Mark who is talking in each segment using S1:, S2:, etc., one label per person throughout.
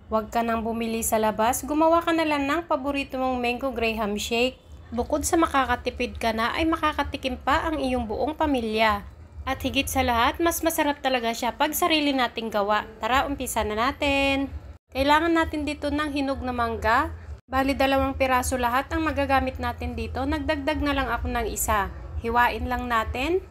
S1: Huwag ka nang bumili sa labas, gumawa ka na lang ng paborito mong mango graham shake. Bukod sa makakatipid ka na, ay makakatikim pa ang iyong buong pamilya. At higit sa lahat, mas masarap talaga siya pag sarili nating gawa. Tara, umpisa na natin. Kailangan natin dito ng hinog na mangga. Bali 2 piraso lahat ang magagamit natin dito. Nagdagdag na lang ako ng isa. Hiwain lang natin.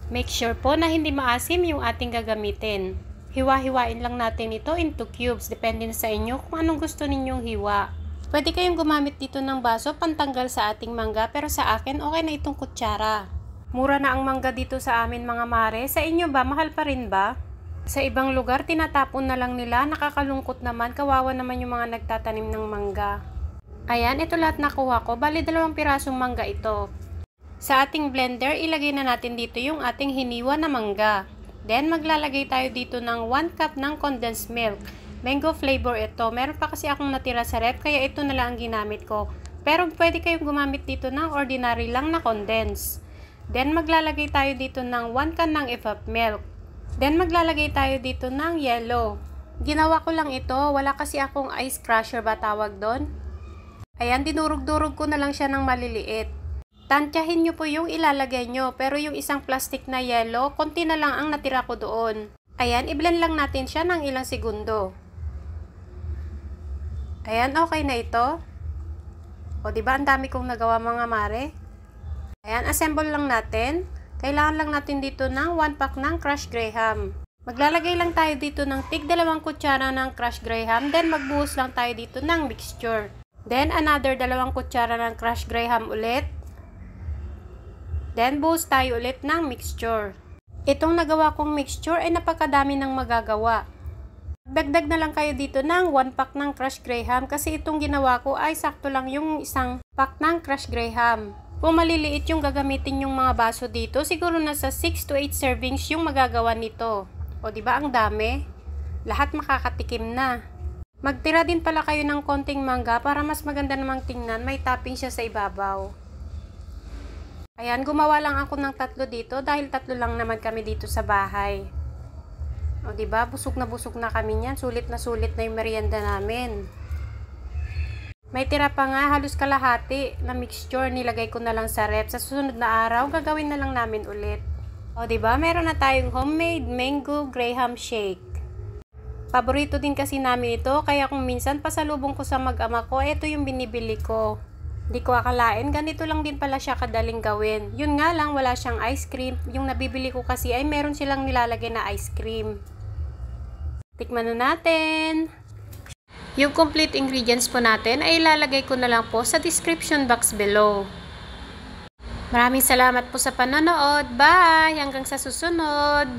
S1: Make sure po na hindi maasim yung ating gagamitin. Hiwa-hiwain lang natin ito into cubes. Depende na sa inyo kung anong gusto ninyong hiwa. Pwede kayong gumamit dito ng baso pantanggal sa ating mangga, pero sa akin okay na itong kutsara. Mura na ang mangga dito sa amin mga mare. Sa inyo ba? Mahal pa rin ba? Sa ibang lugar, tinatapon na lang nila. Nakakalungkot naman. Kawawa naman yung mga nagtatanim ng mangga. Ayan, ito lahat nakuha ko. Bali 2 pirasong mangga ito. Sa ating blender, ilagay na natin dito yung ating hiniwa na mangga. Then, maglalagay tayo dito ng 1 cup ng condensed milk. Mango flavor ito. Meron pa kasi akong natira sa ref, kaya ito na lang ang ginamit ko. Pero pwede kayong gumamit dito ng ordinary lang na condensed. Then, maglalagay tayo dito ng 1 can ng evap milk. Then, maglalagay tayo dito ng yellow. Ginawa ko lang ito. Wala kasi akong ice crusher ba tawag doon. Ayan, dinurog-durog ko na lang siya ng maliliit. Tansyahin nyo po yung ilalagay nyo, pero yung isang plastic na yellow, konti na lang ang natira ko doon. Ayan, i-blend lang natin siya ng ilang segundo. Ayan, okay na ito. O, diba ang dami kong nagawa mga mare? Ayan, assemble lang natin. Kailangan lang natin dito ng 1 pack ng crushed graham. Maglalagay lang tayo dito ng tig 2 kutsara ng crushed graham, then magbuhos lang tayo dito ng mixture. Then, another 2 kutsara ng crushed graham ulit. Then, buhos tayo ulit ng mixture. Itong nagawa kong mixture ay napakadami ng magagawa. Dagdag na lang kayo dito ng 1 pack ng crushed graham kasi itong ginawa ko ay sakto lang yung isang pack ng crushed graham. Kung maliliit yung gagamitin yung mga baso dito, siguro nasa 6 to 8 servings yung magagawa nito. O diba ang dami? Lahat makakatikim na. Magtira din pala kayo ng konting mangga para mas maganda namang tingnan, may topping siya sa ibabaw. Ayan, gumawa lang ako ng 3 dito dahil 3 lang naman kami dito sa bahay. O diba, busog na kami niyan. Sulit na yung merienda namin. May tira pa nga, halos kalahati na mixture. Nilagay ko na lang sa ref. Sa susunod na araw, gagawin na lang namin ulit. O diba, meron na tayong homemade mango graham shake. Paborito din kasi namin ito, kaya kung minsan pasalubong ko sa mag-ama ko, ito yung binibili ko. Di ko akalain, ganito lang din pala siya kadaling gawin. Yun nga lang, wala siyang ice cream. Yung nabibili ko kasi ay meron silang nilalagay na ice cream. Tikman na natin. Yung complete ingredients po natin ay ilalagay ko na lang po sa description box below. Maraming salamat po sa panonood. Bye! Hanggang sa susunod!